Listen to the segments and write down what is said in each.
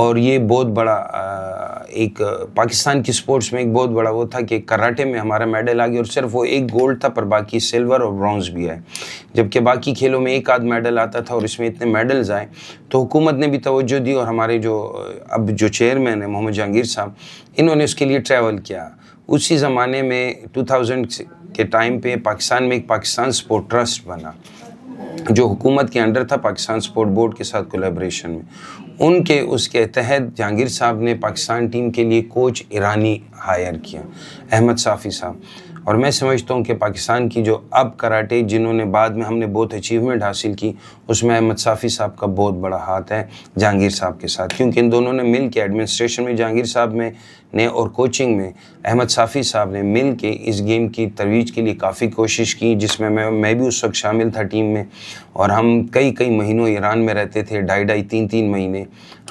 اور یہ بہت بڑا ایک پاکستان کی سپورٹس میں ایک بہت بڑا وہ تھا کہ کراٹے میں ہمارا میڈل آ گیا اور صرف وہ ایک گولڈ تھا پر باقی سلور اور برونز بھی آئے، جبکہ باقی کھیلوں میں ایک آدھ میڈل آتا تھا اور اس میں اتنے میڈلز آئے. تو حکومت نے بھی توجہ دی اور ہمارے اب جو چیئرمین ہیں محمد جہانگیر صاحب، انہوں نے اس کے لیے ٹریول کیا. اسی زمانے میں 2000 کے ٹائم پہ پاکستان میں ایک پاکستان سپورٹ ٹرسٹ بنا جو حکومت کے انڈر تھا، پاکستان سپورٹ بورڈ کے ساتھ کولیبریشن میں. اس کے تحت جہانگیر صاحب نے پاکستان ٹیم کے لیے کوچ ایرانی ہائر کیا، احمد صافی صاحب. اور میں سمجھتا ہوں کہ پاکستان کی جو اب کراٹے جنہوں نے بعد میں ہم نے بہت اچیومنٹ حاصل کی، اس میں احمد صافی صاحب کا بہت بڑا ہاتھ ہے جہانگیر صاحب کے ساتھ، کیونکہ ان دونوں نے مل کے ایڈمنسٹریشن میں جہانگیر صاحب نے اور کوچنگ میں احمد صافی صاحب نے مل کے اس گیم کی ترویج کے لیے کافی کوشش کی، جس میں میں بھی اس وقت شامل تھا ٹیم میں. اور ہم کئی مہینوں ایران میں رہتے تھے، 2.5-3 مہینے.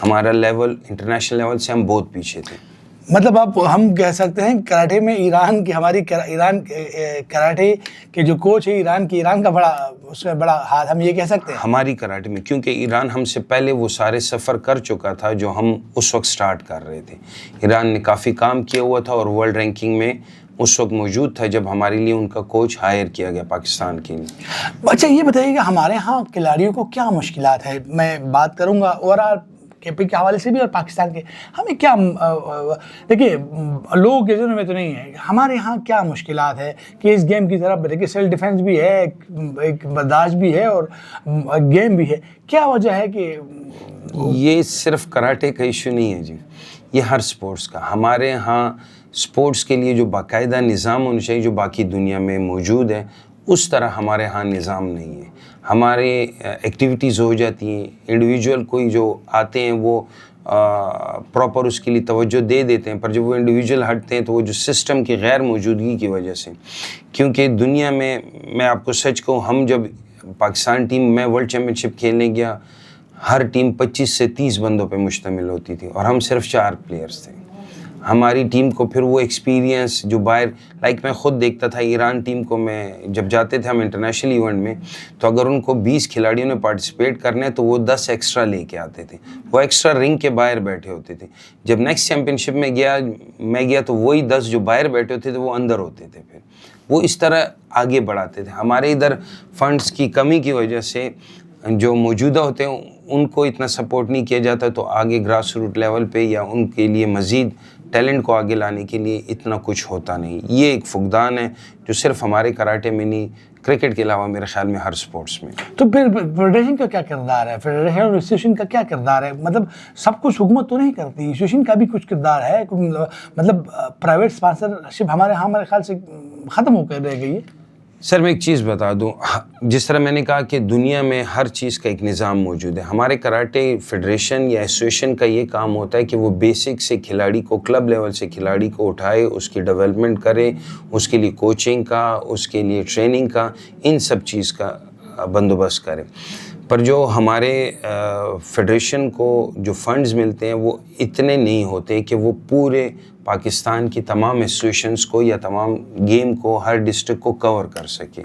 ہمارا لیول انٹرنیشنل لیول سے ہم بہت پیچھے تھے. مطلب اب ہم کہہ سکتے ہیں کراٹے میں ایران کی ایران کراٹے کے جو کوچ ہے ایران کا بڑا اس میں بڑا ہاتھ، ہم یہ کہہ سکتے ہیں ہماری کراٹے میں، کیونکہ ایران ہم سے پہلے وہ سارے سفر کر چکا تھا جو ہم اس وقت سٹارٹ کر رہے تھے. ایران نے کافی کام کیا ہوا تھا اور ورلڈ رینکنگ میں اس وقت موجود تھا جب ہمارے لیے ان کا کوچ ہائر کیا گیا پاکستان کے لیے. اچھا یہ بتائیے کہ ہمارے ہاں کھلاڑیوں کو کیا مشکلات ہے؟ میں بات کروں گا اوورآل کے پی کے حوالے سے بھی اور پاکستان کے. ہمیں کیا دیکھیے لوگوں کے ذہن میں تو نہیں ہے، ہمارے ہاں کیا مشکلات ہے کہ اس گیم کی طرف دیکھیے سیلف ڈیفینس بھی ہے، ایک برداشت بھی ہے اور گیم بھی ہے. کیا وجہ ہے کہ یہ صرف کراٹے کا ایشو نہیں ہے جی، یہ ہر سپورٹس کا. ہمارے ہاں سپورٹس کے لیے جو باقاعدہ نظام ہونا چاہیے جو باقی دنیا میں موجود ہے، اس طرح ہمارے ہاں نظام نہیں ہے. ہمارے ایکٹیویٹیز ہو جاتی ہیں، انڈیویجول کوئی جو آتے ہیں وہ پراپر اس کے لیے توجہ دے دیتے ہیں، پر جب وہ انڈیویجول ہٹتے ہیں تو وہ جو سسٹم کی غیر موجودگی کی وجہ سے، کیونکہ دنیا میں آپ کو سچ کہوں، ہم جب پاکستان ٹیم میں ورلڈ چیمپئن شپ کھیلنے گیا، ہر ٹیم 25 سے 30 بندوں پہ مشتمل ہوتی تھی اور ہم صرف 4 پلیئرز تھے. ہماری ٹیم کو پھر وہ ایکسپیرینس جو باہر میں خود دیکھتا تھا ایران ٹیم کو، میں جب جاتے تھے ہم انٹرنیشنل ایونٹ میں، تو اگر ان کو 20 کھلاڑیوں نے پارٹیسپیٹ کرنے تو وہ 10 ایکسٹرا لے کے آتے تھے، وہ ایکسٹرا رنگ کے باہر بیٹھے ہوتے تھے. جب نیکسٹ چیمپئن شپ میں گیا تو وہی 10 جو باہر بیٹھے ہوتے تھے وہ اندر ہوتے تھے. پھر وہ اس طرح آگے بڑھاتے تھے. ہمارے ادھر فنڈز کی کمی کی وجہ سے جو موجودہ ہوتے ہیں ان کو اتنا سپورٹ نہیں کیا جاتا، تو آگے گراس روٹ لیول پہ یا ان کے لیے مزید ٹیلنٹ کو آگے لانے کے لیے اتنا کچھ ہوتا نہیں. یہ ایک فقدان ہے جو صرف ہمارے کراٹے میں نہیں، کرکٹ کے علاوہ میرے خیال میں ہر سپورٹس میں. تو پھر فیڈریشن کا کیا کردار ہے؟ فیڈریشن اور انسٹیٹیوشن کا کیا کردار ہے؟ مطلب سب کچھ حکومت تو نہیں کرتی، انسٹیٹیوشن کا بھی کچھ کردار ہے. مطلب پرائیویٹ اسپانسرشپ ہمارے خیال سے ختم ہو کر رہ گئی ہے. سر میں ایک چیز بتا دوں، جس طرح میں نے کہا کہ دنیا میں ہر چیز کا ایک نظام موجود ہے، ہمارے کراٹے فیڈریشن یا ایسوسیشن کا یہ کام ہوتا ہے کہ وہ بیسک سے کھلاڑی کو، کلب لیول سے کھلاڑی کو اٹھائے، اس کی ڈیولپمنٹ کرے، اس کے لیے کوچنگ کا، اس کے لیے ٹریننگ کا، ان سب چیز کا بندوبست کرے. پر جو ہمارے فیڈریشن کو جو فنڈز ملتے ہیں وہ اتنے نہیں ہوتے کہ وہ پورے پاکستان کی تمام ایسوسیشنز کو یا تمام گیم کو، ہر ڈسٹرکٹ کو کور کر سکے.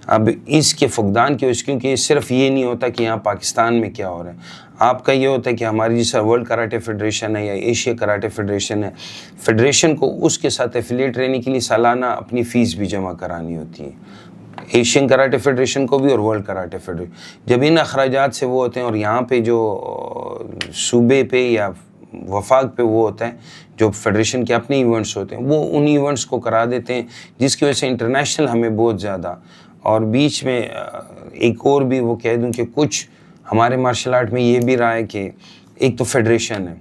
اب اس کے فقدان کی وجہ، کیونکہ صرف یہ نہیں ہوتا کہ یہاں پاکستان میں کیا ہو رہا ہے، آپ کا یہ ہوتا ہے کہ ہماری جیسا ورلڈ کراٹے فیڈریشن ہے یا ایشیا کراٹے فیڈریشن ہے، فیڈریشن کو اس کے ساتھ ایفیلیٹ رہنے کے لیے سالانہ اپنی فیس بھی جمع کرانی ہوتی ہے، ایشین کراٹے فیڈریشن کو بھی اور ورلڈ کراٹے فیڈریشن. جب ان اخراجات سے وہ ہوتے ہیں اور یہاں پہ جو صوبے پہ یا وفاق پہ وہ ہوتا ہے، جو فیڈریشن کے اپنے ایونٹس ہوتے ہیں، وہ ان ایونٹس کو کرا دیتے ہیں، جس کی وجہ سے انٹرنیشنل ہمیں بہت زیادہ. اور بیچ میں ایک اور بھی وہ کہہ دوں کہ کچھ ہمارے مارشل آرٹ میں یہ بھی رہا ہے کہ ایک تو فیڈریشن ہے،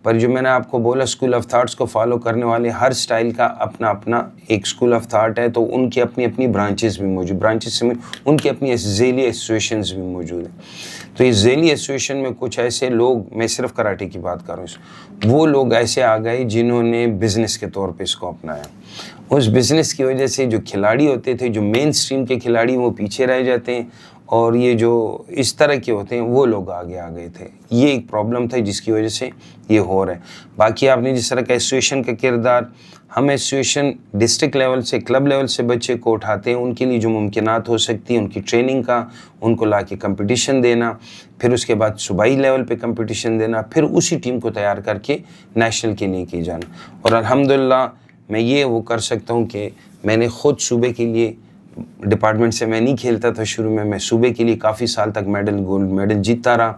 پر جو میں نے آپ کو بولا اسکول آف تھاٹس کو فالو کرنے والے ہر سٹائل کا اپنا اپنا ایک اسکول آف تھاٹ ہے، تو ان کی اپنی اپنی برانچز بھی موجود، ان کی اپنی ذیلی ایسوسیشنز بھی موجود ہیں. تو اس ذیلی ایسوسیشن میں کچھ ایسے لوگ، میں صرف کراٹے کی بات کر رہا ہوں، وہ لوگ ایسے آ گئے جنہوں نے بزنس کے طور پہ اس کو اپنایا. اس بزنس کی وجہ سے جو کھلاڑی ہوتے تھے، جو مین سٹریم کے کھلاڑی، وہ پیچھے رہ جاتے ہیں اور یہ جو اس طرح کے ہوتے ہیں وہ لوگ آگے آ گئے تھے. یہ ایک پرابلم تھا جس کی وجہ سے یہ ہو رہا ہے. باقی آپ نے جس طرح کا ایسوسیشن کا کردار، ہم ایسوسیشن ڈسٹرکٹ لیول سے، کلب لیول سے بچے کو اٹھاتے ہیں، ان کے لیے جو ممکنات ہو سکتی ہیں ان کی ٹریننگ کا، ان کو لا کے کمپٹیشن دینا، پھر اس کے بعد صوبائی لیول پہ کمپٹیشن دینا، پھر اسی ٹیم کو تیار کر کے نیشنل کے لیے کی جانا. اور الحمدللہ میں یہ وہ کر سکتا ہوں کہ میں نے خود صوبے کے لیے، ڈپارٹمنٹ سے میں نہیں کھیلتا تھا شروع میں صوبے کے لیے کافی سال تک گولڈ میڈل جیتتا رہا.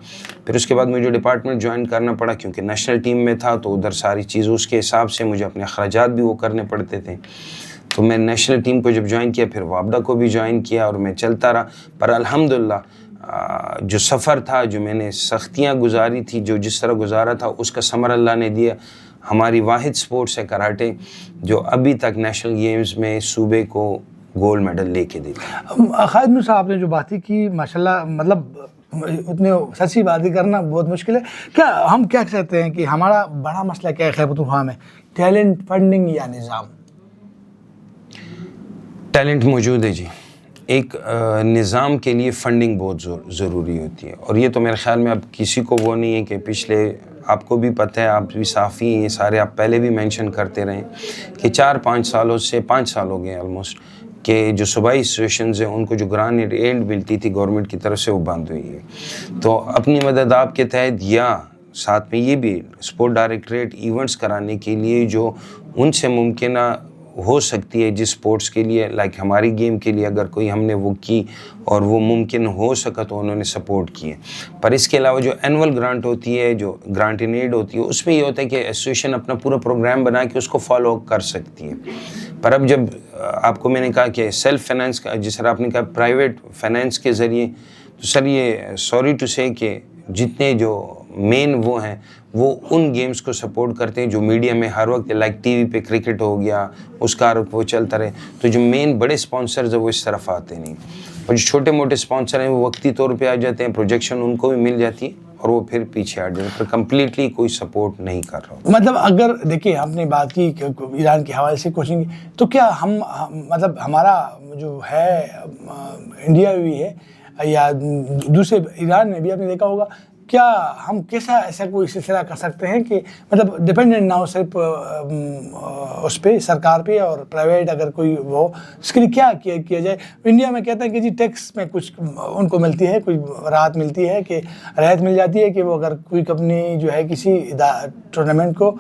پھر اس کے بعد مجھے ڈپارٹمنٹ جوائن کرنا پڑا کیونکہ نیشنل ٹیم میں تھا، تو ادھر ساری چیزوں اس کے حساب سے مجھے اپنے اخراجات بھی وہ کرنے پڑتے تھے. تو میں نیشنل ٹیم کو جب جوائن کیا، پھر وابڈا کو بھی جوائن کیا اور میں چلتا رہا. پر الحمدللہ جو سفر تھا، جو میں نے سختیاں گزاری تھی، جو جس طرح گزارا تھا، اس کا ثمر اللہ نے دیا. ہماری واحد سپورٹس ہے کراٹے، جو ابھی تک نیشنل گیمز میں صوبے کو گولڈ میڈل لے کے دیتا. خالد نور صاحب نے جو باتیں کی ماشاءاللہ، مطلب اتنے سچی باتیں کرنا بہت مشکل ہے. کیا ہم کیا کہتے ہیں کہ ہمارا بڑا مسئلہ کیا ہے خیبر پختونخوا میں؟ ٹیلنٹ، فنڈنگ یا نظام؟ ٹیلنٹ موجود ہے جی. ایک نظام کے لیے فنڈنگ بہت ضروری ہوتی ہے، اور یہ تو میرے خیال میں اب کسی کو وہ نہیں ہے کہ پچھلے، آپ کو بھی پتہ ہے، آپ بھی صافی ہیں سارے، آپ پہلے بھی مینشن کرتے رہیں کہ 4-5 سالوں سے 5 سال ہو گئے آلموسٹ کہ جو صوبائی انسٹیٹیوشنز ہیں ان کو جو گرانٹ اینڈ ملتی تھی گورنمنٹ کی طرف سے وہ بند ہوئی ہے. تو اپنی مدد آپ کے تحت، یا ساتھ میں یہ بھی اسپورٹ ڈائریکٹریٹ ایونٹس کرانے کے لیے جو ان سے ممکنہ ہو سکتی ہے جس سپورٹس کے لیے، لائک ہماری گیم کے لیے اگر کوئی ہم نے وہ کی اور وہ ممکن ہو سکا تو انہوں نے سپورٹ کی ہے. پر اس کے علاوہ جو اینول گرانٹ ہوتی ہے، جو گرانٹ ان ایڈ ہوتی ہے، اس میں یہ ہوتا ہے کہ ایسوسیشن اپنا پورا پروگرام بنا کے اس کو فالو کر سکتی ہے. پر اب جب آپ کو میں نے کہا کہ سیلف فائنانس کا، جس طرح آپ نے کہا پرائیویٹ فائنانس کے ذریعے، تو سر یہ سوری ٹو سے کہ جتنے جو مین وہ ہیں وہ ان گیمز کو سپورٹ کرتے ہیں جو میڈیا میں ہر وقت، لائک ٹی وی پہ کرکٹ ہو گیا، اس کا وہ چلتا رہے. تو جو مین بڑے سپانسرز ہیں وہ اس طرف آتے نہیں، اور جو چھوٹے موٹے سپانسر ہیں وہ وقتی طور پہ آ جاتے ہیں، پروجیکشن ان کو بھی مل جاتی ہے اور وہ پھر پیچھے ہٹ جاتے ہیں، پر کمپلیٹلی کوئی سپورٹ نہیں کر رہا. مطلب اگر دیکھیے ہم نے بات کی ایران کے حوالے سے کوچنگ، تو کیا ہم مطلب ہمارا جو ہے انڈیا بھی ہے یا دوسرے ایران میں بھی آپ نے دیکھا ہوگا، کیا ہم کیسا ایسا کوئی سلسلہ کر سکتے ہیں کہ مطلب ڈپینڈنٹ نہ ہو صرف اس پہ، سرکار پہ، اور پرائیویٹ اگر کوئی وہ، اس کے لیے کیا کیا جائے؟ انڈیا میں کہتے ہیں کہ جی ٹیکس میں کچھ ان کو ملتی ہے، کوئی راحت ملتی ہے، کہ رعایت مل جاتی ہے کہ وہ اگر کوئی کمپنی جو ہے کسی ٹورنامنٹ کو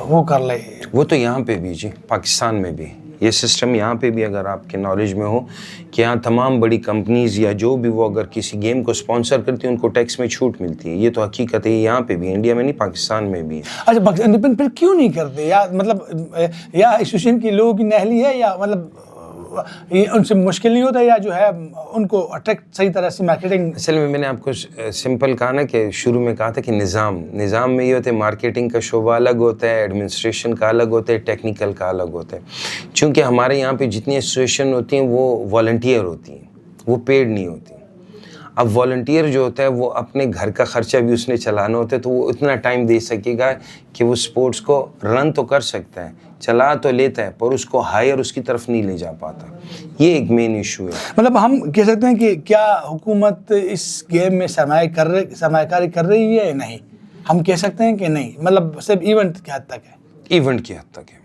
وہ کر لے. وہ تو یہاں پہ بھی جی، پاکستان میں بھی یہ سسٹم یہاں پہ بھی اگر آپ کے نالج میں ہو کہ یہاں تمام بڑی کمپنیز یا جو بھی وہ اگر کسی گیم کو سپانسر کرتی ہیں ان کو ٹیکس میں چھوٹ ملتی ہے. یہ تو حقیقت ہے، یہاں پہ بھی، انڈیا میں نہیں پاکستان میں بھی. اچھا پاکستان پھر کیوں نہیں کرتے؟ یا مطلب یا ایسوسیشن کی لوگوں کی نہلی ہے، یا مطلب ان سے مشکل نہیں ہوتا، یا جو ہے ان کو اٹریکٹ صحیح طرح سے مارکیٹنگ؟ اصل میں نے آپ کو سمپل کہا نا کہ شروع میں کہا تھا کہ نظام میں یہ ہوتا ہے، مارکیٹنگ کا شعبہ الگ ہوتا ہے، ایڈمنسٹریشن کا الگ ہوتا ہے، ٹیکنیکل کا الگ ہوتا ہے. چونکہ ہمارے یہاں پہ جتنی ایسوسیشن ہوتی ہیں وہ والنٹیئر ہوتی ہیں، وہ پیڈ نہیں ہوتی. اب والنٹیئر جو ہوتا ہے وہ اپنے گھر کا خرچہ بھی اس نے چلانا ہوتا ہے، تو وہ اتنا ٹائم دے سکے گا کہ وہ سپورٹس کو رن تو کر سکتا ہے، چلا تو لیتا ہے، پر اس کو ہائر اس کی طرف نہیں لے جا پاتا. یہ ایک مین ایشو ہے. مطلب ہم کہہ سکتے ہیں کہ کیا حکومت اس گیم میں سرمایہ کاری کر رہی ہے یا نہیں؟ ہم کہہ سکتے ہیں کہ نہیں، مطلب صرف ایونٹ کی حد تک ہے. ایونٹ کی حد تک ہے،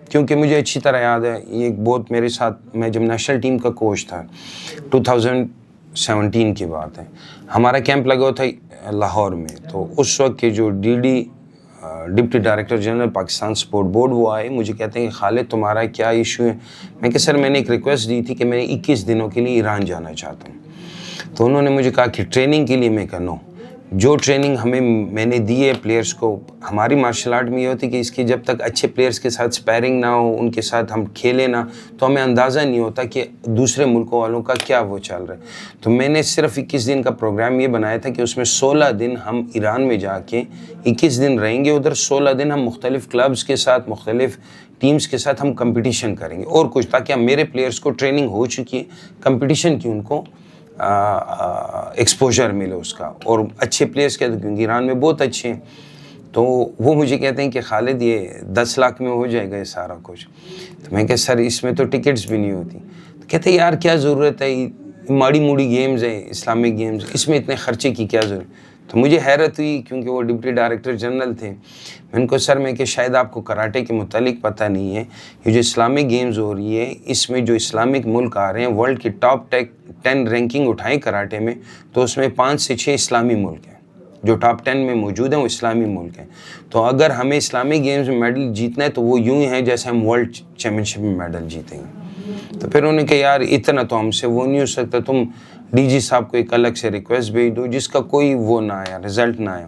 کیونکہ مجھے اچھی طرح یاد ہے، یہ بہت میرے ساتھ، میں جب نیشنل ٹیم کا کوچ تھا 2017 کی بات ہے، ہمارا کیمپ لگا ہوا تھا لاہور میں. تو اس وقت کے جو deputy director general Pakistan support board وہ آئے، مجھے کہتے ہیں کہ خالد تمہارا کیا ایشو ہے؟ میں کہ سر میں نے ایک ریکویسٹ دی تھی کہ میں 21 دنوں کے لیے ایران جانا چاہتا ہوں. تو انہوں نے مجھے کہا کہ ٹریننگ کے لیے. میں کہا نو، جو ٹریننگ میں نے دی ہے پلیئرز کو، ہماری مارشل آرٹ میں یہ ہوتی کہ اس کی جب تک اچھے پلیئرز کے ساتھ سپیرنگ نہ ہو، ان کے ساتھ ہم کھیلیں نہ، تو ہمیں اندازہ نہیں ہوتا کہ دوسرے ملکوں والوں کا کیا وہ چل رہا ہے. تو میں نے صرف 21 دن کا پروگرام یہ بنایا تھا کہ اس میں 16 دن ہم ایران میں جا کے 21 دن رہیں گے، ادھر 16 دن ہم مختلف کلبز کے ساتھ، مختلف ٹیمز کے ساتھ ہم کمپٹیشن کریں گے اور کچھ، تاکہ ہم میرے پلیئرز کو ٹریننگ ہو چکی ہے، کمپٹیشن کی ان کو ایکسپوجر ملے اس کا، اور اچھے پلیئرز کے، کیونکہ ایران میں بہت اچھے ہیں. تو وہ مجھے کہتے ہیں کہ خالد یہ 10 لاکھ میں ہو جائے گا یہ سارا کچھ. تو میں کہ سر اس میں تو ٹکٹس بھی نہیں ہوتی. تو کہتے ہیں یار کیا ضرورت ہے، ماڑی موڑی گیمز ہیں اسلامک گیمز, اس میں اتنے خرچے کی کیا ضرورت. تو مجھے حیرت ہوئی کیونکہ وہ ڈپٹی ڈائریکٹر جنرل تھے. میں ان کو سر میں کہ شاید آپ کو کراٹے کے متعلق پتہ نہیں ہے, یہ جو اسلامک گیمز ہو رہی ہے اس میں جو اسلامک ملک آ رہے ہیں, ورلڈ کی ٹاپ 10 رینکنگ اٹھائیں کراٹے میں, تو اس میں 5 سے 6 اسلامی ملک ہیں. جو ٹاپ 10 میں موجود ہیں وہ اسلامی ملک ہیں. تو اگر ہمیں اسلامی گیمز میں میڈل جیتنا ہے تو وہ یوں ہی ہیں جیسے ہم ورلڈ چیمپئن شپ میں میڈل جیتیں گے. تو پھر انہوں نے کہا یار اتنا تو ہم سے وہ نہیں ہو سکتا, تم ڈی جی صاحب کو ایک الگ سے ریکویسٹ بھیج دو جس کا کوئی وہ نہ آیا, رزلٹ نہ آیا.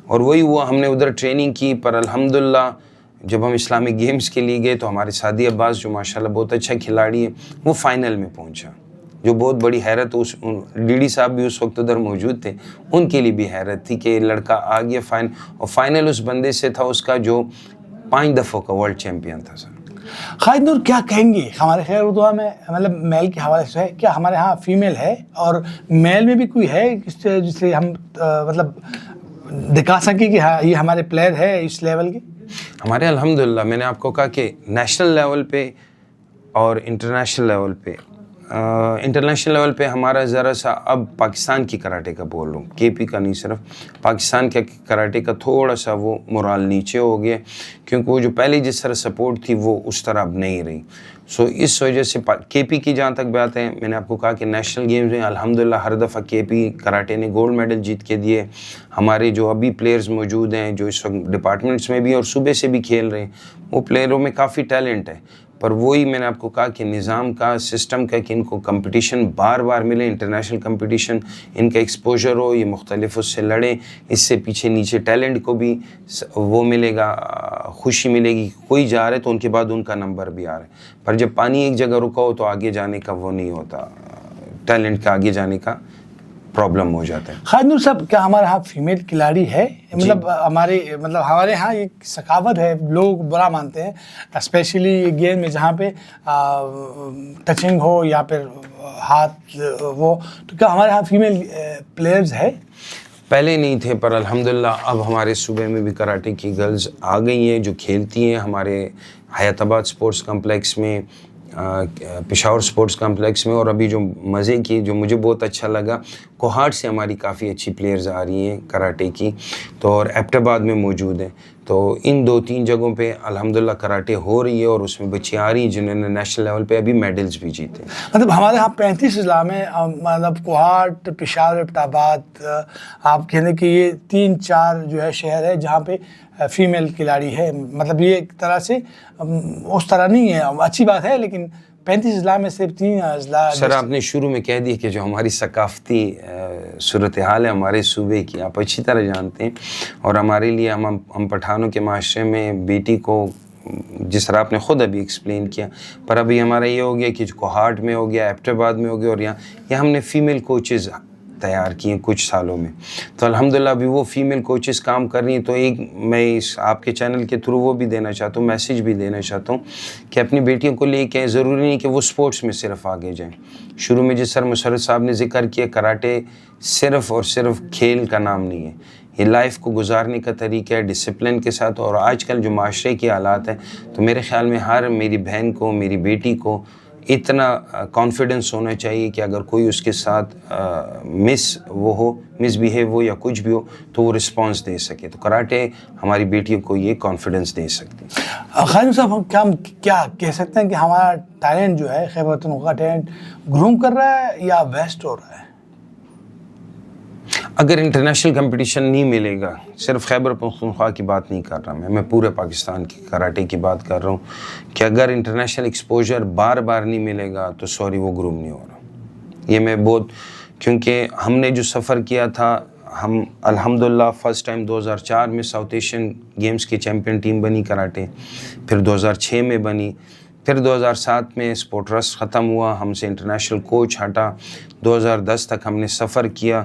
اور وہی ہوا, ہم نے ادھر ٹریننگ کی, پر الحمدللہ جب ہم اسلامک گیمز کے لیے گئے تو ہمارے سعدی عباس جو ماشاءاللہ بہت اچھا کھلاڑی ہے وہ فائنل میں پہنچا, جو بہت بڑی حیرت. ڈی ڈی صاحب بھی اس وقت ادھر موجود تھے, ان کے لیے بھی حیرت تھی کہ لڑکا آ گیا فائنل, اور فائنل اس بندے سے تھا اس کا جو 5 دفعہ کا ورلڈ چیمپئن تھا. سر خالد نور کیا کہیں گے ہمارے خیر اردو میں, مطلب میل کے حوالے سے ہے کیا ہمارے ہاں فیمیل ہے, اور میل میں بھی کوئی ہے جسے ہم مطلب دکھا سکیں کہ ہاں یہ ہمارے پلیئر ہے اس لیول کے؟ ہمارے الحمدللہ میں نے آپ کو کہا کہ نیشنل لیول پہ اور انٹرنیشنل لیول پہ ہمارا ذرا سا اب پاکستان کی کراٹے کا بول رہا ہوں, کے پی کا نہیں, صرف پاکستان کے کراٹے کا تھوڑا سا وہ مورال نیچے ہو گیا, کیونکہ وہ جو پہلے جس طرح سپورٹ تھی وہ اس طرح اب نہیں رہی. اس وجہ سے کے پی کی جہاں تک بات ہے, میں نے آپ کو کہا کہ نیشنل گیمز میں الحمدللہ ہر دفعہ کے پی کراٹے نے گولڈ میڈل جیت کے دیے. ہمارے جو ابھی پلیئرز موجود ہیں جو اس وقت ڈپارٹمنٹس میں بھی اور صوبے سے بھی کھیل رہے ہیں, وہ پلیئروں میں کافی ٹیلنٹ ہے. پر وہی میں نے آپ کو کہا کہ نظام کا, سسٹم کا, کہ ان کو کمپٹیشن بار بار ملے, انٹرنیشنل کمپٹیشن, ان کا ایکسپوجر ہو, یہ مختلف اس سے لڑیں, اس سے پیچھے نیچے ٹیلنٹ کو بھی وہ ملے گا, خوشی ملے گی. کوئی جا رہے تو ان کے بعد ان کا نمبر بھی آ رہا ہے, پر جب پانی ایک جگہ رکا ہو تو آگے جانے کا وہ نہیں ہوتا, ٹیلنٹ کا آگے جانے کا پرابلم ہو جاتا ہے. خالد نور صاحب کیا ہمارے ہاں فیمیل کھلاڑی ہے؟ مطلب ہمارے ہاں ایک ثقافت ہے, لوگ برا مانتے ہیں اسپیشلی گیم میں جہاں پہ ٹچنگ ہو یا پھر ہاتھ وہ, تو کیا ہمارے ہاں فیمیل پلیئرز ہے؟ پہلے نہیں تھے پر الحمدللہ اب ہمارے صوبے میں بھی کراٹے کی گرلز آ گئی ہیں جو کھیلتی ہیں. ہمارے حیات آباد سپورٹس کمپلیکس میں, پشاور سپورٹس کمپلیکس میں, اور ابھی جو مزے کی جو مجھے بہت اچھا لگا, کوہاٹ سے ہماری کافی اچھی پلیئرز آ رہی ہیں کراٹے کی, تو اور ایبٹ آباد میں موجود ہیں. تو ان 2-3 جگہوں پہ الحمدللہ کراٹے ہو رہی ہے, اور اس میں بچیاں آ رہی ہیں جنہوں نے نیشنل لیول پہ ابھی میڈلز بھی جیتے. مطلب ہمارے یہاں 35 اضلاع میں, مطلب کوہاٹ, پشاور, ایبٹ آباد, آپ کہنے کہ یہ 3-4 جو ہے شہر ہے جہاں پہ فیمیل کھلاڑی ہے. مطلب یہ ایک طرح سے اس طرح نہیں ہے, اچھی بات ہے, لیکن 35 اضلاع میں صرف 3 اضلاع. سر آپ نے شروع میں کہہ دیا کہ جو ہماری ثقافتی صورتحال ہے ہمارے صوبے کی آپ اچھی طرح جانتے ہیں, اور ہمارے لیے ہم پٹھانوں کے معاشرے میں بیٹی کو جس طرح آپ نے خود ابھی ایکسپلین کیا, پر ابھی ہمارا یہ ہو گیا کہ کوہاٹ میں ہو گیا, ایبٹ آباد میں ہو گیا, اور یہاں ہم نے فیمیل کوچز تیار کیے کچھ سالوں میں. تو الحمدللہ ابھی وہ فیمیل کوچز کام کر رہی ہیں. تو ایک میں اس آپ کے چینل کے تھرو وہ بھی دینا چاہتا ہوں, میسیج بھی دینا چاہتا ہوں کہ اپنی بیٹیوں کو لے کے, ضروری نہیں کہ وہ سپورٹس میں صرف آگے جائیں. شروع میں جس سر مسرت صاحب نے ذکر کیا, کراٹے صرف اور صرف کھیل کا نام نہیں ہے, یہ لائف کو گزارنے کا طریقہ ہے ڈسپلن کے ساتھ. اور آج کل جو معاشرے کی حالات ہیں, تو میرے خیال میں ہر میری بہن کو, میری بیٹی کو اتنا کانفیڈنس ہونا چاہیے کہ اگر کوئی اس کے ساتھ مس بیہیو ہو یا کچھ بھی ہو تو وہ رسپانس دے سکے. تو کراٹے ہماری بیٹیوں کو یہ کانفیڈنس دے سکتے ہیں. خالد صاحب ہم کیا کہہ سکتے ہیں کہ ہمارا ٹیلنٹ جو ہے, خیبر پختونخوا کا ٹیلنٹ گروم کر رہا ہے یا ویسٹ ہو رہا ہے؟ اگر انٹرنیشنل کمپٹیشن نہیں ملے گا, صرف خیبر پختونخوا کی بات نہیں کر رہا میں پورے پاکستان کی کراٹے کی بات کر رہا ہوں, کہ اگر انٹرنیشنل ایکسپوجر بار بار نہیں ملے گا تو سوری وہ گروم نہیں ہو رہا. یہ میں بہت, کیونکہ ہم نے جو سفر کیا تھا, ہم الحمدللہ فرسٹ ٹائم 2004 میں ساؤتھ ایشین گیمز کی چیمپئن ٹیم بنی کراٹے, پھر 2006 میں بنی, پھر 2007 میں اسپورٹ ٹرسٹ ختم ہوا, ہم سے انٹرنیشنل کوچ ہٹا, 2010 تک ہم نے سفر کیا,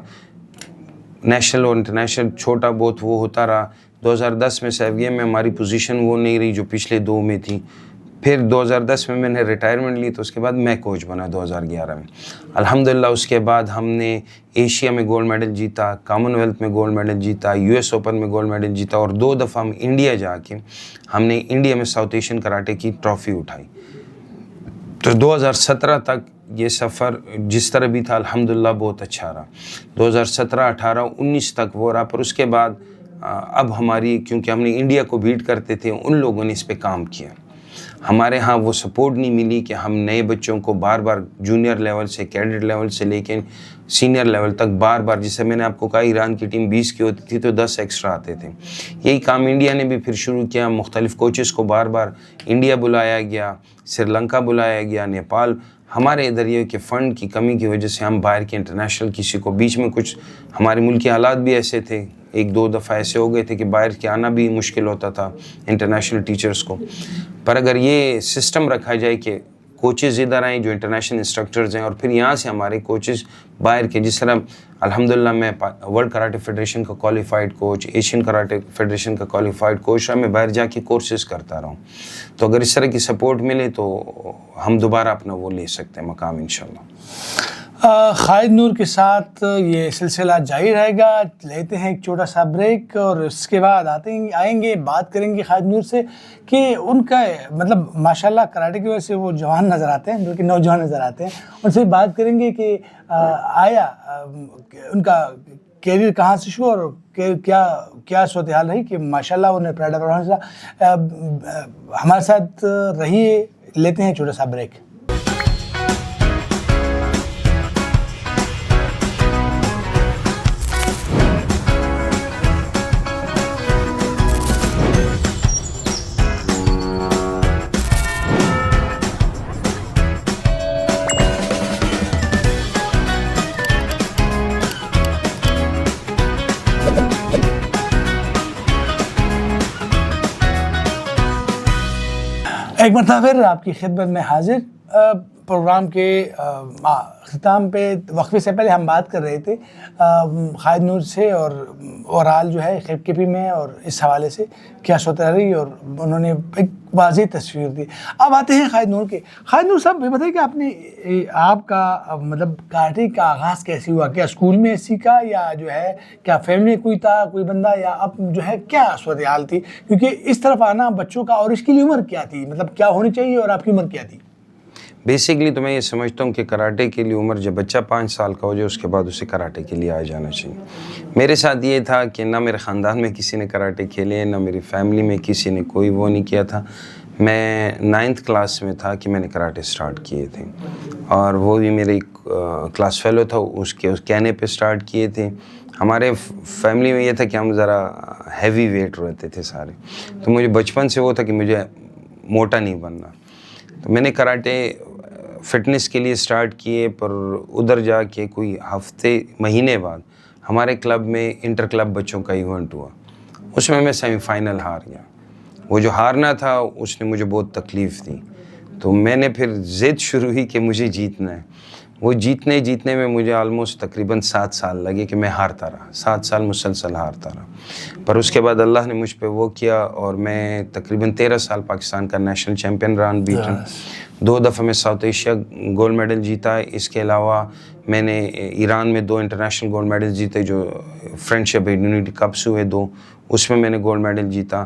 نیشنل اور انٹرنیشنل چھوٹا بہت وہ ہوتا رہا. 2010 میں سیف گیم میں ہماری پوزیشن وہ نہیں رہی جو پچھلے 2 میں تھی. پھر 2010 میں نے ریٹائرمنٹ لی, تو اس کے بعد میں کوچ بنا 2011 میں. الحمدللہ اس کے بعد ہم نے ایشیا میں گولڈ میڈل جیتا, کامن ویلتھ میں گولڈ میڈل جیتا, یو ایس اوپن میں گولڈ میڈل جیتا, اور 2 دفعہ ہم انڈیا جا کے ہم نے انڈیا میں ساؤتھ ایشین کراٹے کی ٹرافی اٹھائی. تو 2017 تک یہ سفر جس طرح بھی تھا الحمدللہ بہت اچھا رہا. 2017 18 19 تک وہ رہا. پر اس کے بعد اب ہماری کیونکہ ہم نے انڈیا کو بیٹ کرتے تھے, ان لوگوں نے اس پہ کام کیا. ہمارے ہاں وہ سپورٹ نہیں ملی کہ ہم نئے بچوں کو بار بار جونیئر لیول سے کیڈٹ لیول سے لے کے سینئر لیول تک بار بار, جسے میں نے آپ کو کہا ایران کی ٹیم 20 کی ہوتی تھی تو 10 ایکسٹرا آتے تھے. یہی کام انڈیا نے بھی پھر شروع کیا. مختلف کوچز کو بار بار انڈیا بلایا گیا, سری لنکا بلایا گیا, نیپال. ہمارے ادھر یہ کہ فنڈ کی کمی کی وجہ سے ہم باہر کے انٹرنیشنل کسی کو, بیچ میں کچھ ہمارے ملک کے حالات بھی ایسے تھے, 1-2 دفعہ ایسے ہو گئے تھے کہ باہر کے آنا بھی مشکل ہوتا تھا انٹرنیشنل ٹیچرز کو. پر اگر یہ سسٹم رکھا جائے کہ کوچز ادھر آئیں جو انٹرنیشنل انسٹرکٹرز ہیں, اور پھر یہاں سے ہمارے کوچز باہر کے, جس طرح الحمدللہ میں ورلڈ کراٹے فیڈریشن کا qualified coach, Asian karate federation کا کوالیفائڈ کوچ رہا, میں باہر جا کے کورسز کرتا رہا ہوں. تو اگر اس طرح کی سپورٹ ملے تو ہم دوبارہ اپنا وہ لے سکتے ہیں مقام انشاءاللہ. خالد نور کے ساتھ یہ سلسلہ جاری رہے گا. لیتے ہیں ایک چھوٹا سا بریک اور اس کے بعد آئیں گے بات کریں گے خالد نور سے کہ ان کا مطلب ماشاءاللہ کراٹے کی وجہ سے وہ جوان نظر آتے ہیں, بلکہ نوجوان نظر آتے ہیں. ان سے بات کریں گے کہ آیا ان کا کیریئر کہاں سے شروع اور کیا صورتحال رہی کہ ماشاءاللہ انہیں پرائڈ آف پروونس ہمارے ساتھ رہیے. لیتے ہیں چھوٹا سا بریک. ایک مرتبہ پھر آپ کی خدمت میں حاضر. پروگرام کے اختتام پہ وقفے سے پہلے ہم بات کر رہے تھے خالد نور سے, اور اوورال جو ہے کے پی میں اور اس حوالے سے کیا صورتحال رہی, اور انہوں نے ایک واضح تصویر دی. اب آتے ہیں خالد نور کے. خالد نور صاحب یہ بتائیے کہ آپ کا مطلب کراٹے کا آغاز کیسے ہوا؟ کیا اسکول میں سیکھا یا جو ہے کیا فیملی میں کوئی تھا کوئی بندہ, یا اب جو ہے کیا صورتحال تھی؟ کیونکہ اس طرف آنا بچوں کا, اور اس کے لیے عمر کیا تھی, مطلب کیا ہونی چاہیے اور آپ کی عمر کیا تھی؟ بیسکلی تو میں یہ سمجھتا ہوں کہ کراٹے کے لیے عمر جب بچہ 5 سال کا ہو جائے اس کے بعد اسے کراٹے کے لیے آ جانا چاہیے. میرے ساتھ یہ تھا کہ نہ میرے خاندان میں کسی نے کراٹے کھیلے, نہ میری فیملی میں کسی نے کوئی وہ نہیں کیا تھا. میں 9th کلاس میں تھا کہ میں نے کراٹے سٹارٹ کیے تھے, اور وہ بھی میرے کلاس فیلو تھا اس کہنے پہ سٹارٹ کیے تھے. ہمارے فیملی میں یہ تھا کہ ہم ذرا ہیوی ویٹ رہتے تھے سارے, تو مجھے بچپن سے وہ تھا کہ مجھے موٹا نہیں بننا. تو میں نے کراٹے فٹنس کے لیے سٹارٹ کیے, پر ادھر جا کے کوئی مہینے بعد ہمارے کلب میں انٹر کلب بچوں کا ایونٹ ہوا, اس میں سیمی فائنل ہار گیا. وہ جو ہارنا تھا اس نے مجھے بہت تکلیف دی, تو میں نے پھر ضد شروع ہوئی کہ مجھے جیتنا ہے. وہ جیتنے میں مجھے آلموسٹ تقریباً 7 سال لگے کہ میں ہارتا رہا, 7 سال مسلسل ہارتا رہا. پر اس کے بعد اللہ نے مجھ پہ وہ کیا, اور میں تقریباً 13 سال پاکستان کا نیشنل چیمپئن رہا بیٹن. 2 دفعہ میں ساؤتھ ایشیا گولڈ میڈل جیتا. اس کے علاوہ میں نے ایران میں 2 انٹرنیشنل گولڈ میڈل جیتے, جو فرینڈشپ یونٹی کپس ہوئے 2, اس میں نے گولڈ میڈل جیتا.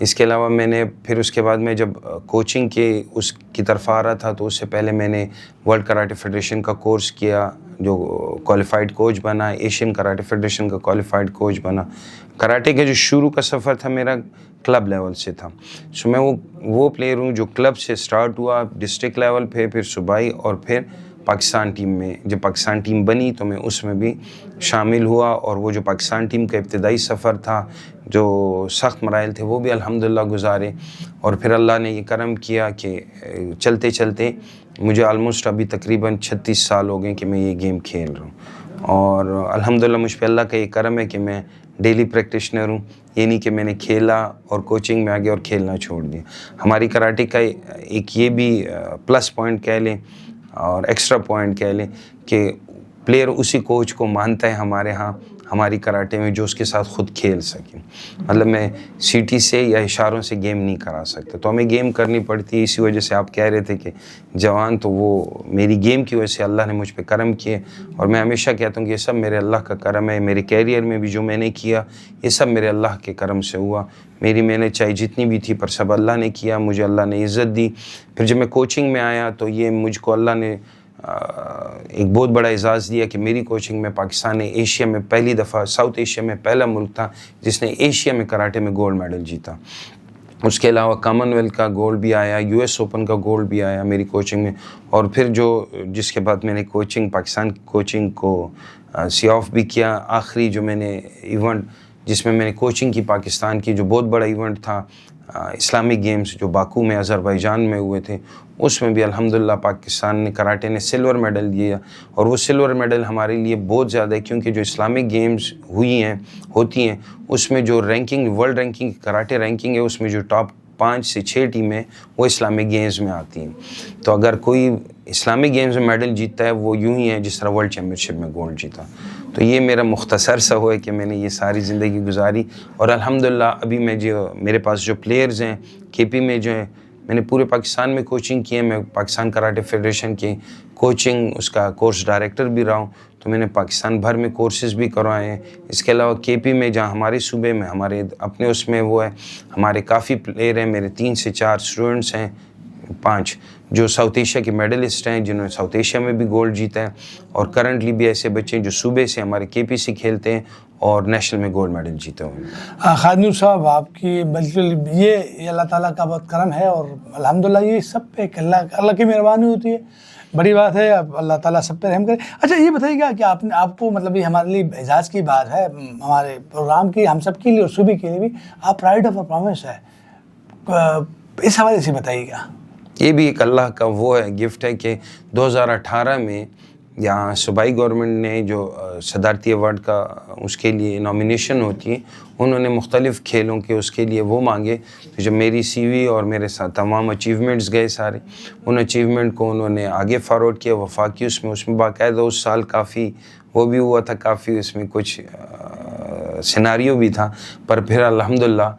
اس کے علاوہ میں نے پھر اس کے بعد میں جب کوچنگ کے اس کی طرف آ رہا تھا, تو اس سے پہلے میں نے ورلڈ کراٹے فیڈریشن کا کورس کیا, جو کوالیفائڈ کوچ بنا. ایشین کراٹے فیڈریشن کا کوالیفائڈ کوچ بنا. کراٹے کا جو شروع کا سفر تھا میرا کلب لیول سے تھا. سو میں وہ پلیئر ہوں جو کلب سے سٹارٹ ہوا, ڈسٹرکٹ لیول پہ, پھر صوبائی, اور پھر پاکستان ٹیم میں. جب پاکستان ٹیم بنی تو میں اس میں بھی شامل ہوا, اور وہ جو پاکستان ٹیم کا ابتدائی سفر تھا, جو سخت مراحل تھے, وہ بھی الحمدللہ گزارے. اور پھر اللہ نے یہ کرم کیا کہ چلتے چلتے مجھے آلموسٹ ابھی تقریباً 36 سال ہو گئے کہ میں یہ گیم کھیل رہا ہوں. اور الحمدللہ مجھ پہ اللہ کا یہ کرم ہے کہ میں ڈیلی پریکٹیشنر ہوں. یہ نہیں کہ میں نے کھیلا اور کوچنگ میں آ گیا اور کھیلنا چھوڑ دیا. ہماری کراٹے کا ایک یہ بھی پلس پوائنٹ کہہ لیں اور ایکسٹرا پوائنٹ کہہ لیں کہ پلیئر اسی کوچ کو مانتا ہے ہمارے ہاں ہماری کراٹے میں جو اس کے ساتھ خود کھیل سکے. مطلب میں سیٹی سے یا اشاروں سے گیم نہیں کرا سکتا, تو ہمیں گیم کرنی پڑتی ہے. اسی وجہ سے آپ کہہ رہے تھے کہ جوان, تو وہ میری گیم کی وجہ سے اللہ نے مجھ پہ کرم کیے. اور میں ہمیشہ کہتا ہوں کہ یہ سب میرے اللہ کا کرم ہے. میرے کیریئر میں بھی جو میں نے کیا یہ سب میرے اللہ کے کرم سے ہوا. میری محنت چاہے جتنی بھی تھی, پر سب اللہ نے کیا. مجھے اللہ نے عزت دی. پھر جب میں کوچنگ میں آیا تو یہ مجھ کو اللہ نے ایک بہت بڑا اعزاز دیا کہ میری کوچنگ میں پاکستان نے ایشیا میں پہلی دفعہ، ساؤتھ ایشیا میں پہلا ملک تھا جس نے ایشیا میں کراٹے میں گولڈ میڈل جیتا. اس کے علاوہ کامن ویلتھ کا گولڈ بھی آیا، یو ایس اوپن کا گولڈ بھی آیا میری کوچنگ میں. اور پھر جس کے بعد میں نے پاکستان کی کوچنگ کو سی آف بھی کیا. آخری جو میں نے ایونٹ جس میں نے کوچنگ کی پاکستان کی، جو بہت بڑا ایونٹ تھا اسلامک گیمز جو باکو میں آذربائیجان میں ہوئے تھے، اس میں بھی الحمدللہ پاکستان نے کراٹے نے سلور میڈل دیا. اور وہ سلور میڈل ہمارے لیے بہت زیادہ ہے کیونکہ جو اسلامک گیمز ہوتی ہیں اس میں جو ranking, world ranking, karate ranking ہے، اس میں جو ٹاپ 5 سے 6 ٹیمیں وہ اسلامک گیمز میں آتی ہیں. تو اگر کوئی اسلامک گیمز میں میڈل جیتتا ہے وہ یوں ہی ہے جس طرح ورلڈ چیمپئن شپ میں گولڈ جیتا. تو یہ میرا مختصر سا ہوا ہے کہ میں نے یہ ساری زندگی گزاری. اور الحمدللہ ابھی میں میرے پاس جو پلیئرز ہیں کے پی میں جو ہیں، میں نے پورے پاکستان میں کوچنگ کی ہے. میں پاکستان کراٹے فیڈریشن کی کوچنگ اس کا کورس ڈائریکٹر بھی رہا ہوں. تو میں نے پاکستان بھر میں کورسز بھی کروائے ہیں. اس کے علاوہ کے پی میں جہاں ہمارے صوبے میں ہمارے اپنے اس میں وہ ہے، ہمارے کافی پلیئر ہیں. میرے 3 سے 4 اسٹوڈنٹس ہیں، 5 جو ساؤتھ ایشیا کے میڈلسٹ ہیں جنہوں نے ساؤتھ ایشیا میں بھی گولڈ جیتا ہے. اور کرنٹلی بھی ایسے بچے ہیں جو صوبے سے ہمارے کے پی سے کھیلتے ہیں اور نیشنل میں گولڈ میڈل جیتے ہوئے ہیں. خالد نور صاحب، آپ کی بالکل یہ اللہ تعالیٰ کا بہت کرم ہے اور الحمدللہ یہ سب پہ اللہ کی مہربانی ہوتی ہے. بڑی بات ہے، اب اللہ تعالیٰ سب پہ رحم کرے. اچھا یہ بتائیے گا کہ آپ کو مطلب یہ ہمارے لیے اعزاز کی بات ہے، ہمارے پروگرام کی، ہم سب کے لیے اور صوبے کے لیے بھی، آپ پرائڈ آف پروونس ہے، اس حوالے سے بتائیے گا. یہ بھی ایک اللہ کا وہ ہے گفٹ ہے کہ 2018 میں یہاں صوبائی گورنمنٹ نے جو صدارتی ایوارڈ کا اس کے لیے نامینیشن ہوتی ہے، انہوں نے مختلف کھیلوں کے اس کے لیے وہ مانگے. تو جب میری سی وی اور میرے ساتھ تمام اچیومنٹس گئے سارے، ان اچیومنٹ کو انہوں نے آگے فارورڈ کیا وفاقی اس میں باقاعدہ اس سال کافی وہ بھی ہوا تھا، کافی اس میں کچھ سیناریو بھی تھا. پر پھر الحمدللہ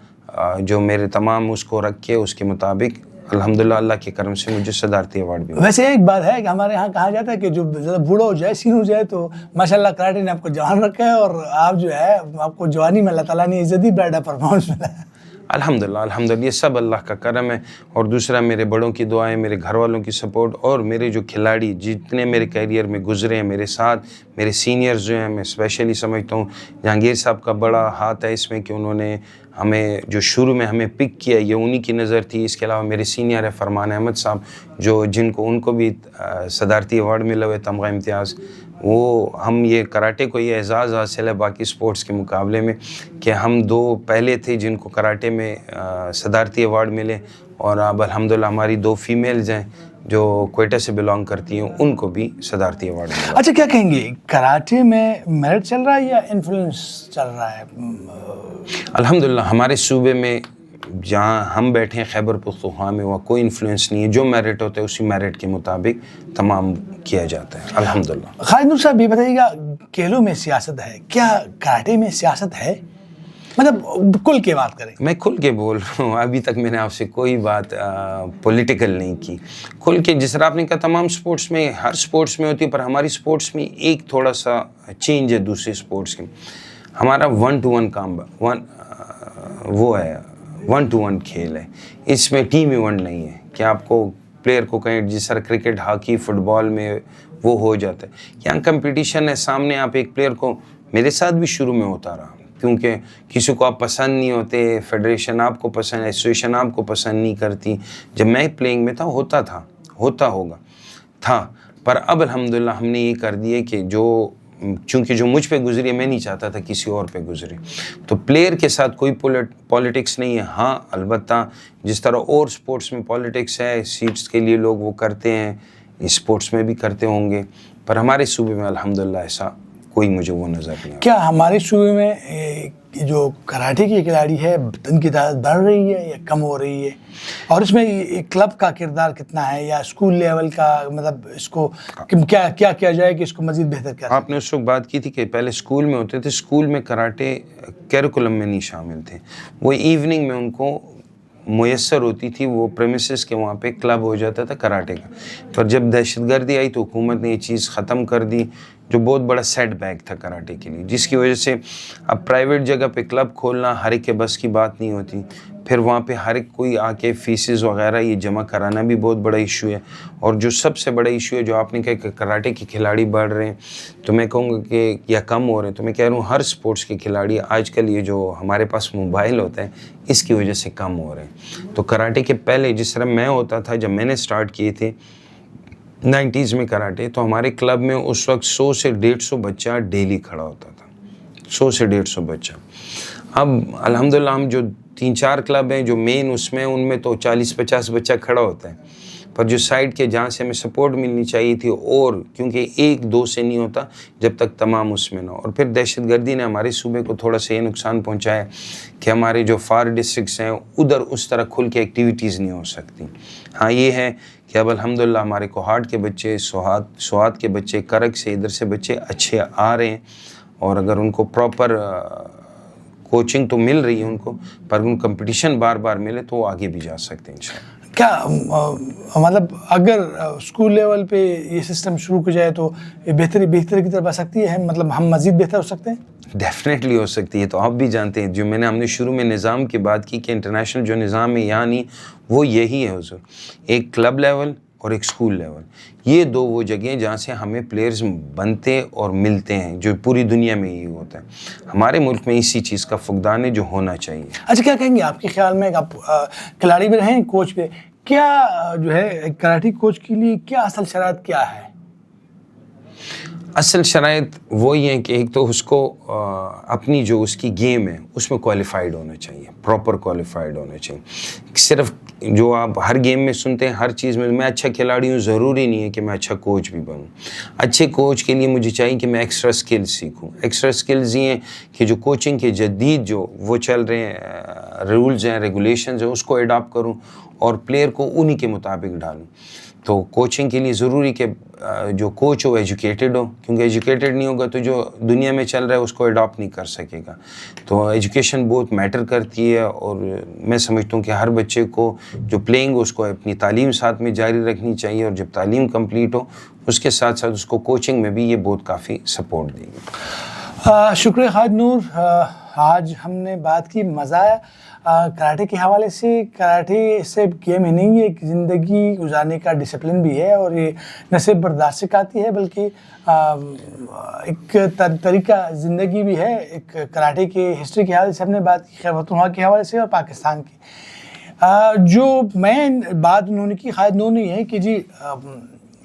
جو میرے تمام اس کو رکھ کے اس کے مطابق الحمدللہ اللہ کے کرم سے مجھے صدارتی ایوارڈ بھی. ویسے ایک بات ہے کہ ہمارے ہاں کہا جاتا ہے کہ جو زیادہ بوڑھا ہو جائے، سین ہو جائے، تو ماشاءاللہ کراٹے نے آپ کو جوان رکھا ہے اور آپ جو ہے آپ کو جوانی میں اللہ تعالیٰ نے عزت دی، پرائڈ آف پرفارمنس ملا ہے. الحمدللہ یہ سب اللہ کا کرم ہے. اور دوسرا میرے بڑوں کی دعائیں، میرے گھر والوں کی سپورٹ، اور میرے جو کھلاڑی جتنے میرے کیریئر میں گزرے ہیں میرے ساتھ، میرے سینئرز جو ہیں، میں اسپیشلی سمجھتا ہوں جہانگیر صاحب کا بڑا ہاتھ ہے اس میں کہ انہوں نے ہمیں جو شروع میں ہمیں پک کیا، یہ انہی کی نظر تھی. اس کے علاوہ میرے سینئر ہے فرمان احمد صاحب ان کو بھی صدارتی ایوارڈ ملا ہوا ہے، تمغہ امتیاز. وہ ہم یہ کراٹے کو یہ اعزاز حاصل ہے باقی سپورٹس کے مقابلے میں کہ ہم 2 پہلے تھے جن کو کراٹے میں صدارتی ایوارڈ ملے. اور اب الحمدللہ ہماری 2 فیمیلز ہیں جو کوئٹہ سے بلانگ کرتی ہیں، ان کو بھی صدارتی ایوارڈ ملا. اچھا کیا کہیں گے، کراٹے میں میرٹ چل رہا ہے یا انفلوئنس چل رہا ہے؟ الحمدللہ ہمارے صوبے میں جہاں ہم بیٹھے ہیں خیبر پختونخوا میں، وہاں کوئی انفلوئنس نہیں ہے. جو میرٹ ہوتا ہے اسی میرٹ کے مطابق تمام کیا جاتا ہے الحمدللہ. خالد نور صاحب یہ بتائیے گا، کھیلوں میں سیاست ہے کیا؟ کراٹے میں سیاست ہے؟ مطلب کھل کے بات کریں. میں کھل کے بول رہا ہوں، ابھی تک میں نے آپ سے کوئی بات پولیٹیکل نہیں کی. کھل کے جس طرح آپ نے کہا تمام سپورٹس میں، ہر سپورٹس میں ہوتی ہے، پر ہماری سپورٹس میں ایک تھوڑا سا چینج ہے دوسرے سپورٹس کے. ہمارا 1 to 1 وہ ہے، 1 to 1 کھیل ہے. اس میں ٹیم ایونٹ نہیں ہے کہ آپ کو پلیئر کو کہیں جس طرح کرکٹ، ہاکی، فٹ بال میں وہ ہو جاتا ہے. یہاں کمپٹیشن ہے سامنے. آپ ایک پلیئر کو، میرے ساتھ بھی شروع میں ہوتا رہا کیونکہ کسی کو آپ پسند نہیں ہوتے، فیڈریشن آپ کو پسند، ایسوسیشن آپ کو پسند نہیں کرتی. جب میں پلینگ میں تھا ہوتا ہوگا. پر اب الحمدللہ ہم نے یہ کر دیا کہ چونکہ جو مجھ پہ گزری میں نہیں چاہتا تھا کسی اور پہ گزرے. تو پلیئر کے ساتھ کوئی پولیٹکس نہیں ہے. ہاں البتہ جس طرح اور سپورٹس میں پولیٹکس ہے، سیٹس کے لیے لوگ وہ کرتے ہیں، اسپورٹس میں بھی کرتے ہوں گے، پر ہمارے صوبے میں الحمدللہ ایسا کوئی مجھے وہ نظر نہیں. کیا ہمارے صوبے میں جو کراٹے کی کھلاڑی ہے ان کی تعداد بڑھ رہی ہے یا کم ہو رہی ہے؟ اور اس میں کلب کا کردار کتنا ہے یا اسکول لیول کا، مطلب اس کو کیا کیا جائے کہ اس کو مزید بہتر کیا؟ آپ نے اس وقت بات کی تھی کہ پہلے اسکول میں ہوتے تھے، اسکول میں کراٹے کیریکولم میں نہیں شامل تھے. وہ ایوننگ میں ان کو میسر ہوتی تھی، وہ پریمیسز کے وہاں پہ کلب ہو جاتا تھا کراٹے کا. پر جب دہشت گردی آئی تو حکومت نے یہ چیز ختم کر دی. جو بہت بڑا سیٹ بیک تھا کراٹے کے لیے، جس کی وجہ سے اب پرائیویٹ جگہ پہ کلب کھولنا ہر ایک کے بس کی بات نہیں ہوتی، پھر وہاں پہ ہر ایک کوئی آ کے فیسز وغیرہ یہ جمع کرانا بھی بہت بڑا ایشو ہے. اور جو سب سے بڑا ایشو ہے جو آپ نے کہا کہ کراٹے کے کھلاڑی بڑھ رہے ہیں، تو میں کہوں گا کہ یا کم ہو رہے ہیں، تو میں کہہ رہا ہوں ہر سپورٹس کے کھلاڑی آج کل یہ جو ہمارے پاس موبائل ہوتا ہے اس کی وجہ سے کم ہو رہے ہیں. تو کراٹے کے پہلے جس طرح میں ہوتا تھا جب میں نے سٹارٹ کیے تھے 90s میں کراٹے، تو ہمارے کلب میں اس وقت 100 سے 150 بچہ ڈیلی کھڑا ہوتا تھا، 100 سے 150 بچہ. اب الحمدللہ ہم جو 3-4 کلب ہیں جو مین اس میں، ان میں تو 40-50 بچہ کھڑا ہوتا ہے، پر جو سائڈ کے جہاں سے ہمیں سپورٹ ملنی چاہیے تھی، اور کیونکہ 1-2 سے نہیں ہوتا جب تک تمام اس میں نہ ہو. اور پھر دہشت گردی نے ہمارے صوبے کو تھوڑا سا یہ نقصان پہنچایا کہ ہمارے جو فار ڈسٹرکٹس ہیں ادھر اس طرح کھل کے ایکٹیویٹیز نہیں ہو سکتی. ہاں یہ ہے کہ اب الحمدللہ ہمارے کوہاٹ کے بچے، سوات کے بچے، کرک سے ادھر سے بچے اچھے آ رہے ہیں، اور اگر ان کو پراپر کوچنگ تو مل رہی ہے ان کو، پر ان کمپٹیشن بار بار ملے تو وہ آگے بھی جا سکتے ہیں انشاءاللہ. کیا مطلب اگر اسکول لیول پہ یہ سسٹم شروع ہو جائے تو بہتری کی طرف آ سکتی ہے، مطلب ہم مزید بہتر ہو سکتے ہیں؟ ڈیفینیٹلی ہو سکتی ہے. تو آپ بھی جانتے ہیں جو ہم نے شروع میں نظام کی بات کی کہ انٹرنیشنل جو نظام ہے یہاں نہیں، وہ یہی ہے حضور، ایک کلب لیول اور ایک اسکول لیول. یہ دو وہ جگہیں جہاں سے ہمیں پلیئرز بنتے اور ملتے ہیں، جو پوری دنیا میں یہی ہوتا ہے. ہمارے ملک میں اسی چیز کا فقدان ہے جو ہونا چاہیے. اچھا، کیا کہیں گے آپ کے خیال میں، آپ کھلاڑی بھی رہے ہیں، کوچ بھی، کیا جو ہے کراٹے کوچ کے لیے کیا اصل شرائط کیا ہے؟ اصل شرائط وہی ہیں کہ ایک تو اس کو اپنی جو اس کی گیم ہے اس میں کوالیفائڈ ہونا چاہیے، پراپر کوالیفائڈ ہونا چاہیے. صرف جو آپ ہر گیم میں سنتے ہیں، ہر چیز میں اچھا کھلاڑی ہوں، ضروری نہیں ہے کہ میں اچھا کوچ بھی بنوں. اچھے کوچ کے لیے مجھے چاہیے کہ میں ایکسٹرا سکلز سیکھوں. ایکسٹرا سکلز یہ ہیں کہ جو کوچنگ کے جدید جو وہ چل رہے ہیں رولز ہیں، ریگولیشنز ہیں، اس کو اڈاپٹ کروں اور پلیئر کو انہی کے مطابق ڈالوں. تو کوچنگ کے لیے ضروری کہ جو کوچ ہو ایجوکیٹڈ ہو، کیونکہ ایجوکیٹڈ نہیں ہوگا تو جو دنیا میں چل رہا ہے اس کو اڈاپٹ نہیں کر سکے گا. تو ایجوکیشن بہت میٹر کرتی ہے، اور میں سمجھتا ہوں کہ ہر بچے کو جو پلینگ اس کو اپنی تعلیم ساتھ میں جاری رکھنی چاہیے، اور جب تعلیم کمپلیٹ ہو اس کے ساتھ ساتھ اس کو کوچنگ میں بھی یہ بہت کافی سپورٹ دے گی. شکریہ خالد نور. آج ہم نے بات کی مزہ آیا کراٹے کے حوالے سے. کراٹے صرف گیم ہی نہیں، یہ ایک زندگی گزارنے کا ڈسپلن بھی ہے، اور یہ نہ صرف برداشت سکھاتی ہے بلکہ ایک طریقہ زندگی بھی ہے. ایک کراٹے کے ہسٹری کے حوالے سے ہم نے بات کی، خیبر پختونخوا کے حوالے سے اور پاکستان کی. جو مین بات انہوں نے کی خالد نور نے، یہ ہے کہ جی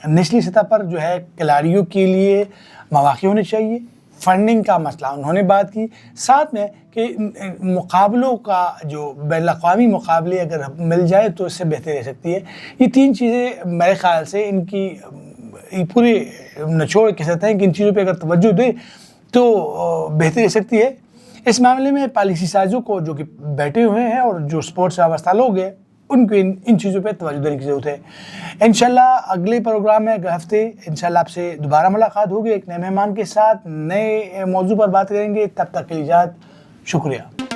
نچلی سطح پر جو ہے کھلاڑیوں کے لیے مواقع ہونے چاہیے. فنڈنگ کا مسئلہ انہوں نے بات کی، ساتھ میں کہ مقابلوں کا جو بین الاقوامی مقابلے اگر مل جائے تو اس سے بہتر رہ سکتی ہے. یہ 3 چیزیں میرے خیال سے ان کی پورے نچوڑ کے ساتھ ہیں کہ ان چیزوں پہ اگر توجہ دے تو بہتر رہ سکتی ہے. اس معاملے میں پالیسی سازوں کو جو کہ بیٹھے ہوئے ہیں اور جو سپورٹس سے وابستہ لوگ ہیں ان کو ان چیزوں پہ توجہ دینے کی ضرورت ہے. انشاءاللہ اگلے پروگرام میں اگلے ہفتے انشاءاللہ آپ سے دوبارہ ملاقات ہوگی ایک نئے مہمان کے ساتھ، نئے موضوع پر بات کریں گے. تب تک کے لیے اجازت. شکریہ.